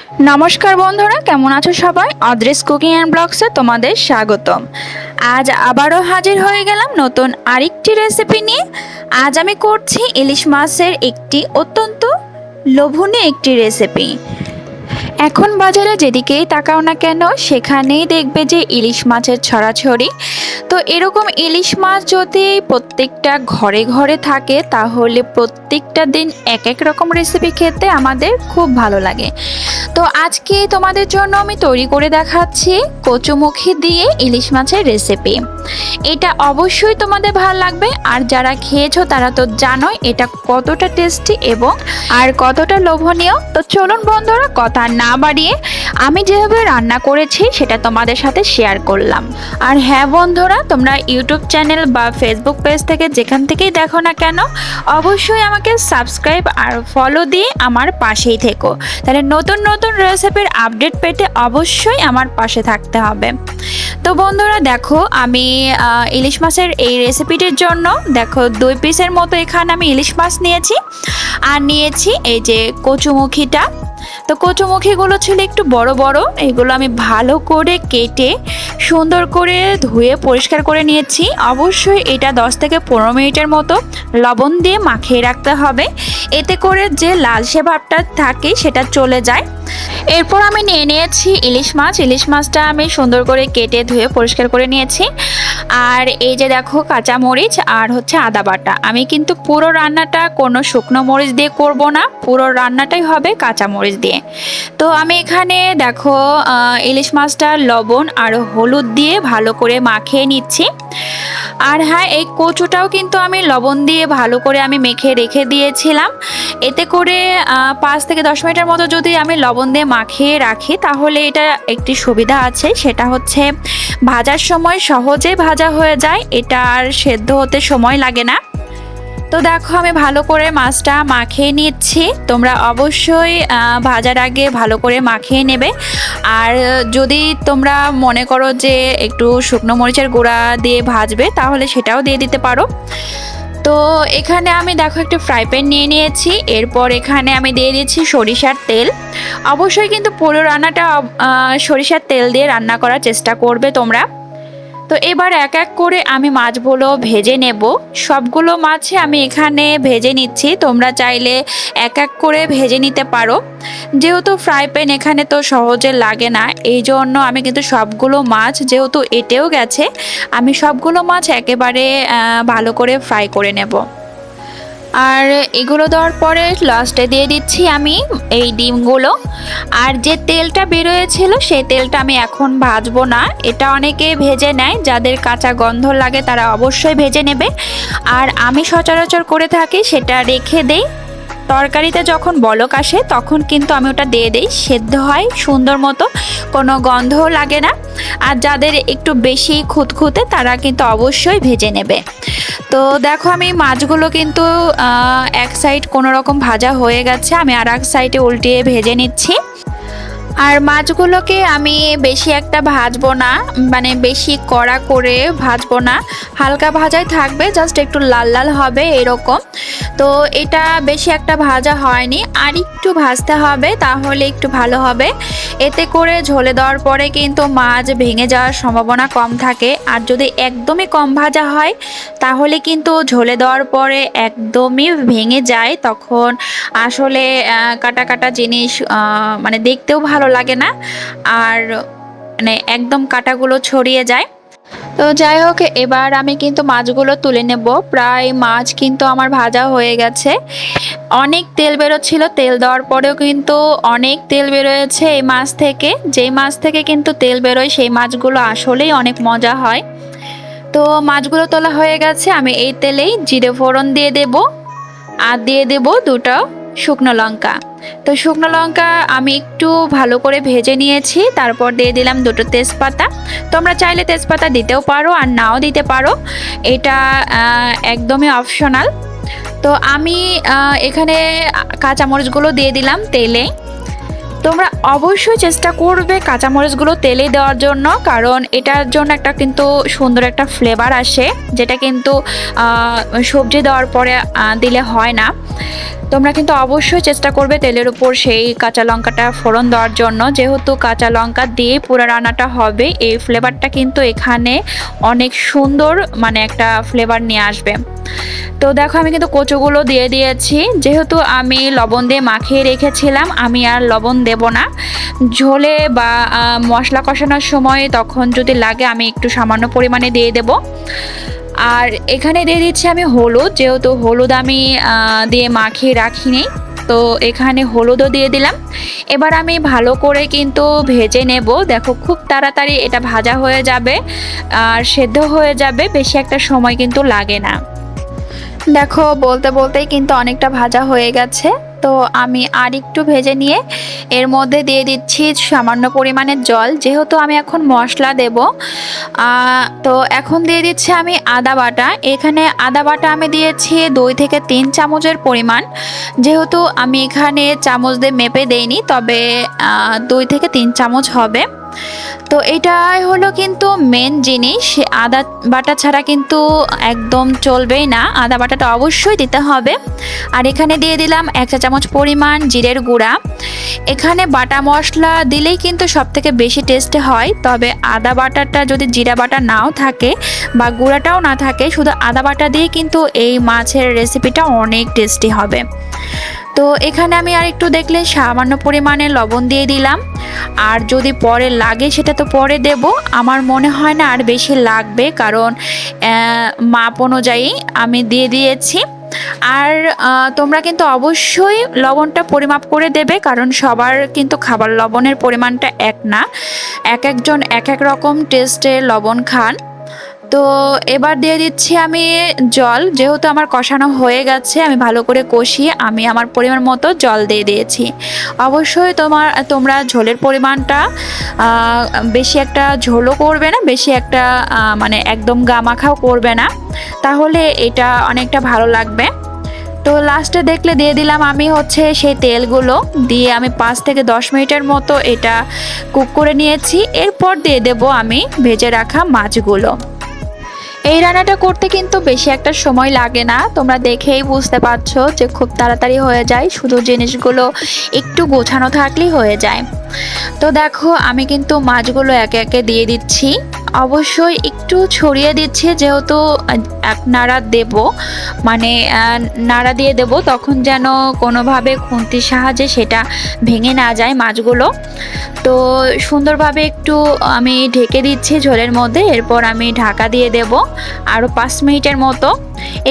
নমস্কার বন্ধুরা, কেমন আছো সবাই? অদ্রিস কুকিং অ্যান্ড ব্লগসে তোমাদের স্বাগতম। আজ আবারও হাজির হয়ে গেলাম নতুন আরেকটি রেসিপি নিয়ে। আজ আমি করছি ইলিশ মাছের একটি অত্যন্ত লোভনীয় একটি রেসিপি। এখন বাজারে যেদিকেই তাকাও না কেন সেখানেই দেখবে যে ইলিশ মাছের ছড়াছড়ি। তো এরকম ইলিশ মাছ যদি প্রত্যেকটা ঘরে ঘরে থাকে তাহলে প্রত্যেকটা দিন এক এক রকম রেসিপি খেতে আমাদের খুব ভালো লাগে। তো আজকে তোমাদের জন্য আমি তৈরি করে দেখাচ্ছি কচুমুখী দিয়ে ইলিশ মাছের রেসিপি। এটা অবশ্যই তোমাদের ভালো লাগবে, আর যারা খেয়েছো তারা তো জানোই এটা কতটা টেস্টি এবং আর কতটা লোভনীয়। তো চলুন বন্ধুরা, কথা না বাড়িয়ে আমি যেভাবে রান্না করেছি সেটা তোমাদের সাথে শেয়ার করলাম। আর হ্যাঁ বন্ধুরা, তোমরা ইউটিউব চ্যানেল বা ফেসবুক পেজ থেকে যেখান থেকেই দেখো না কেন অবশ্যই আমাকে সাবস্ক্রাইব আর ফলো দিয়ে আমার পাশেই থেকো, তাহলে নতুন নতুন রেসিপির আপডেট পেতে অবশ্যই আমার পাশে থাকতে হবে। তো বন্ধুরা দেখো, আমি ইলিশ মাছের এই রেসিপিটির জন্য দেখো 2 পিসের মতো এখানে আমি ইলিশ মাছ নিয়েছি, আর নিয়েছি এই যে কচুমুখিটা। তো কচুমুখিগুলো ছিল একটু বড় বড়, এগুলো আমি ভালো করে কেটে সুন্দর করে ধুয়ে পরিষ্কার করে নিয়েছি। অবশ্যই এটা 10 থেকে 15 মিনিটের মতো লবণ দিয়ে মাখিয়ে রাখতে হবে, এতে করে যে লালচে ভাবটা থাকে সেটা চলে যায়। এরপর আমি নিয়ে নিয়েছি ইলিশ মাছ। ইলিশ মাছটা আমি সুন্দর করে কেটে ধুয়ে পরিষ্কার করে নিয়েছি। আর এই যে দেখো কাঁচা মরিচ আর হচ্ছে আদা বাটা। আমি কিন্তু পুরো রান্নাটা কোনো শুকনো মরিচ দিয়ে করব না, পুরো রান্নাটাই হবে কাঁচা মরিচ দিয়ে। তো আমি এখানে দেখো ইলিশ মাছটা লবণ আর হলুদ দিয়ে ভালো করে মাখিয়ে নিচ্ছি। আর হ্যাঁ, এই কচুটাও কিন্তু আমি লবণ দিয়ে ভালো করে আমি মেখে রেখে দিয়েছিলাম। এতে করে 5 থেকে 10 মিনিটের মতো যদি আমি লবণ দিয়ে মাখিয়ে রাখি তাহলে এটা একটি সুবিধা আছে, সেটা হচ্ছে ভাজার সময় সহজে ভাজা হয়ে যায়, এটা আর সেদ্ধ হতে সময় লাগে না। তো দেখো আমি ভালো করে মাছটা মাখিয়ে নিচ্ছি। তোমরা অবশ্যই ভাজার আগে ভালো করে মাখিয়ে নেবে। আর যদি তোমরা মনে করো যে একটু শুকনো মরিচের গুঁড়া দিয়ে ভাজবে তাহলে সেটাও দিয়ে দিতে পারো। তো এখানে আমি দেখো একটা ফ্রাই প্যান নিয়ে নিয়েছি। এরপর এখানে আমি দিয়ে দিচ্ছি সরিষার তেল। অবশ্যই কিন্তু পুরো রান্নাটা সরিষার তেল দিয়ে রান্না করার চেষ্টা করবে তোমরা। তো এবার এক এক করে আমি মাছগুলো ভেজে নেব। সবগুলো মাছে আমি এখানে ভেজে নিচ্ছি, তোমরা চাইলে এক এক করে ভেজে নিতে পারো। যেহেতু ফ্রাই প্যান এখানে তো সহজে লাগে না, এই জন্য আমি কিন্তু সবগুলো মাছ যেহেতু এঁটেও গেছে, আমি সবগুলো মাছ একেবারে ভালো করে ফ্রাই করে নেব। আর এগুলো দেওয়ার পরে লাস্টে দিয়ে দিচ্ছি আমি এই ডিমগুলো। আর যে তেলটা বেরোয়েছিল সেই তেলটা আমি এখন ভাজবো না, এটা অনেকে ভেজে নেয়, যাদের কাঁচা গন্ধ লাগে তারা অবশ্যই ভেজে নেবে। আর আমি সচরাচর করে থাকি সেটা রেখে দেই, তরকারিতে যখন বলক আসে তখন কিন্তু আমি ওটা দিয়ে দিই, সেদ্ধ হয় সুন্দর মতো, কোনো গন্ধও লাগে না। আর যাদের একটু বেশি খুঁতখুঁতে তারা কিন্তু অবশ্যই ভেজে নেবে। তো দেখো আমি মাছগুলো কিন্তু এক সাইড কোনো রকম ভাজা হয়ে গেছে, আমি আর এক সাইডে উল্টিয়ে ভেজে নিচ্ছি। আর মাছগুলোকে আমি বেশি একটা ভাজবো না, মানে বেশি কড়া করে ভাজবো না, হালকা ভাজাই থাকবে, জাস্ট একটু লাল লাল হবে এরকম। তো এটা বেশি একটা ভাজা হয়নি, আর একটু ভাজতে হবে তাহলে একটু ভালো হবে। এতে করে ঝোলে দেওয়ার পরে কিন্তু মাছ ভেঙে যাওয়ার সম্ভাবনা কম থাকে। আর যদি একদমই কম ভাজা হয় তাহলে কিন্তু ঝোলে দেওয়ার পরে একদমই ভেঙে যায়, তখন আসলে কাটা কাটা জিনিস মানে দেখতেও ভালো লাগে না, আর মানে একদম কাটাগুলো ছড়িয়ে যায়। তো যাই হোক, এবার আমি কিন্তু মাছগুলো তুলে নেব। প্রায় মাছ কিন্তু আমার ভাজা হয়ে গেছে, অনেক তেল বেরোচ্ছিল, তেল দেওয়ার পরেও কিন্তু অনেক তেল বেরোয়েছে এই মাছ থেকে। যেই মাছ থেকে কিন্তু তেল বেরোয় সেই মাছগুলো আসলেই অনেক মজা হয়। তো মাছগুলো তোলা হয়ে গেছে, আমি এই তেলেই জিরে ফোড়ন দিয়ে দেব, আর দিয়ে দেব 2টা শুকনো লঙ্কা। তো শুকনো লঙ্কা আমি একটু ভালো করে ভেজে নিয়েছি, তারপর দিয়ে দিলাম 2টো তেজপাতা। তোমরা চাইলে তেজপাতা দিতেও পারো আর নাও দিতে পারো, এটা একদমই অপশনাল। তো আমি এখানে কাঁচামরিচগুলো দিয়ে দিলাম তেলে। তোমরা অবশ্যই চেষ্টা করবে কাঁচামরিচগুলো তেলে দেওয়ার জন্য, কারণ এটার জন্য একটা কিন্তু সুন্দর একটা ফ্লেভার আসে, যেটা কিন্তু সবজি দেওয়ার পরে দিলে হয় না। তোমরা কিন্তু অবশ্যই চেষ্টা করবে তেলের উপর সেই কাঁচা লঙ্কাটা ফোড়ন দেওয়ার জন্য, যেহেতু কাঁচা লঙ্কা দিয়ে পুরো রান্নাটা হবে। এই ফ্লেভারটা কিন্তু এখানে অনেক সুন্দর মানে একটা ফ্লেভার নিয়ে আসবে। তো দেখো আমি কিন্তু কচুগুলো দিয়ে দিয়েছি, যেহেতু আমি লবণ দিয়ে মাখিয়ে রেখেছিলাম, আমি আর লবণ দেব না। ঝোলে বা মশলা কষানোর সময় তখন যদি লাগে আমি একটু সামান্য পরিমাণে দিয়ে দেব। আর এখানে দিয়ে দিচ্ছি আমি হলুদ, যেহেতু হলুদ আমি দিয়ে মাখিয়ে রাখিনি, তো এখানে হলুদও দিয়ে দিলাম। এবার আমি ভালো করে কিন্তু ভেজে নেব। দেখো খুব তাড়াতাড়ি এটা ভাজা হয়ে যাবে আর সেদ্ধ হয়ে যাবে, বেশি একটা সময় কিন্তু লাগে না। দেখো বলতে বলতেই কিন্তু অনেকটা ভাজা হয়ে গেছে। তো আমি আর একটু ভেজে নিয়ে এর মধ্যে দিয়ে দিচ্ছি সামান্য পরিমাণের জল, যেহেতু আমি এখন মশলা দেব। তো এখন দিয়ে দিচ্ছি আমি আদা বাটা। এখানে আদা বাটা আমি দিয়েছি 2 থেকে 3 চামচের পরিমাণ, যেহেতু আমি এখানে চামচ দিয়ে মেপে দেইনি, তবে 2 থেকে 3 চামচ হবে। তো এটাই হলো কিন্তু মেন জিনিস, আদা বাটা ছাড়া কিন্তু একদম চলবেই না, আদা বাটাটা অবশ্যই দিতে হবে। আর এখানে দিয়ে দিলাম 1 চা চামচ পরিমাণ জিরের গুঁড়া। এখানে বাটা মশলা দিলেই কিন্তু সবথেকে বেশি টেস্টি হয়, তবে আদা বাটাটা যদি জিরা বাটা নাও থাকে বা গুঁড়াটাও না থাকে, শুধু আদা বাটা দিয়ে কিন্তু এই মাছের রেসিপিটা অনেক টেস্টি হবে। তো এখানে আমি আর একটু দেখলে সামান্য পরিমাণে লবণ দিয়ে দিলাম, আর যদি পরে লাগে সেটা তো পরে দেব। আমার মনে হয় না আর বেশি লাগবে, কারণ মাপ অনুযায়ী আমি দিয়ে দিয়েছি। আর তোমরা কিন্তু অবশ্যই লবণটা পরিমাপ করে দেবে, কারণ সবার কিন্তু খাবার লবণের পরিমাণটা এক না, এক একজন এক এক রকম টেস্টের লবণ খান। তো এবার দিয়ে দিচ্ছি আমি জল, যেহেতু আমার কষানো হয়ে গেছে, আমি ভালো করে কষিয়ে আমি আমার পরিমাণ মতো জল দিয়ে দিয়েছি। অবশ্যই তোমরা ঝোলের পরিমাণটা বেশি একটা ঝোলও করবে না, বেশি একটা মানে একদম গামাখাও করবে না, তাহলে এটা অনেকটা ভালো লাগবে। তো লাস্টে দেখলে দিয়ে দিলাম আমি হচ্ছে সেই তেলগুলো দিয়ে আমি 5 থেকে 10 মিনিটের মতো এটা কুক করে নিয়েছি। এরপর দিয়ে দেব আমি ভেজে রাখা মাছগুলো। এই রান্নাটা করতে কিন্তু বেশি একটা সময় লাগে না, তোমরা দেখেই বুঝতে পারছো যে খুব তাড়াতাড়ি হয়ে যায়, শুধু জিনিসগুলো একটু গোছানো থাকলেই হয়ে যায়। তো দেখো আমি কিন্তু মাছগুলো একে একে দিয়ে দিচ্ছি, অবশ্যই একটু ছড়িয়ে দিচ্ছি, যেহেতু নাড়া দেব, মানে নাড়া দিয়ে দেব, তখন যেন কোনোভাবে খুন্তির সাহায্যে সেটা ভেঙে না যায় মাছগুলো। তো সুন্দরভাবে একটু আমি ঢেকে দিচ্ছি ঝোলের মধ্যে, এরপর আমি ঢাকা দিয়ে দেব আরও 5 মিনিটের মতো।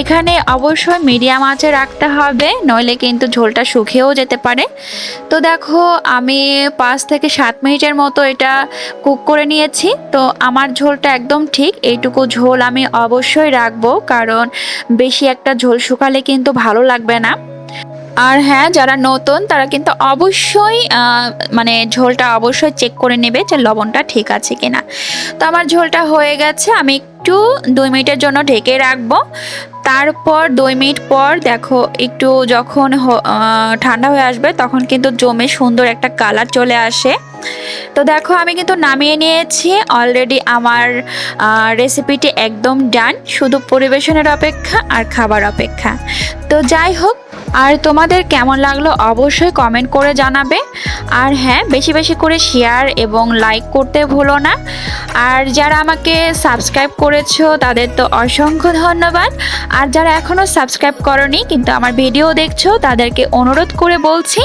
এখানে অবশ্যই মিডিয়াম আঁচে রাখতে হবে, নইলে কিন্তু ঝোলটা শুকিয়েও যেতে পারে। তো দেখো আমি 5 থেকে 7 মিনিটের মতো এটা কুক করে নিয়েছি। তো আমার ঝোলটা একদম ঠিক এইটুকু ঝোল আমি অবশ্যই রাখবো, কারণ বেশি একটা ঝোল শুকালে কিন্তু ভালো লাগবে না। আর হ্যাঁ, যারা নতুন তারা কিন্তু অবশ্যই মানে ঝোলটা অবশ্যই চেক করে নেবে যে লবণটা ঠিক আছে কিনা। তো আমার ঝোলটা হয়ে গেছে, আমি একটু 2 মিনিটের জন্য ঢেকে রাখবো। তারপর 2 মিনিট পর দেখো একটু যখন ঠান্ডা হয়ে আসবে তখন কিন্তু জমে সুন্দর একটা কালার চলে আসে। তো দেখো আমি কিন্তু নামিয়ে নিয়েছি অলরেডি, আমার রেসিপিটি একদম ডান, শুধু পরিবেশনের অপেক্ষা আর খাবার অপেক্ষা। তো যাই হোক, আর তোমাদের কেমন লাগলো অবশ্যই কমেন্ট করে জানাবে। আর হ্যাঁ, বেশি বেশি করে শেয়ার এবং লাইক করতে ভুলো না। আর যারা আমাকে সাবস্ক্রাইব করেছো তাদের তো অসংখ্য ধন্যবাদ। আর যারা এখনও সাবস্ক্রাইব করনি কিন্তু আমার ভিডিও দেখছো, তাদেরকে অনুরোধ করে বলছি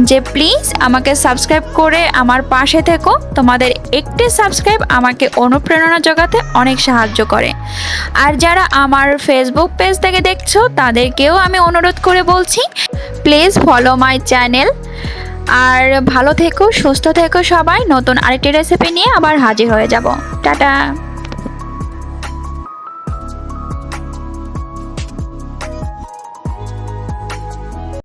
যে প্লিজ আমাকে সাবস্ক্রাইব করে আমার পাশে থেকো। তোমাদের একটি সাবস্ক্রাইব আমাকে অনুপ্রেরণা জোগাতে অনেক সাহায্য করে। আর যারা আমার ফেসবুক পেজ থেকে দেখছো তাদেরকেও আমি অনুরোধ করে বলছি প্লিজ ফলো মাই চ্যানেল। আর ভালো থেকো, সুস্থ থেকো সবাই। নতুন আরেকটি রেসিপি নিয়ে আবার হাজির হয়ে যাব। টাটা।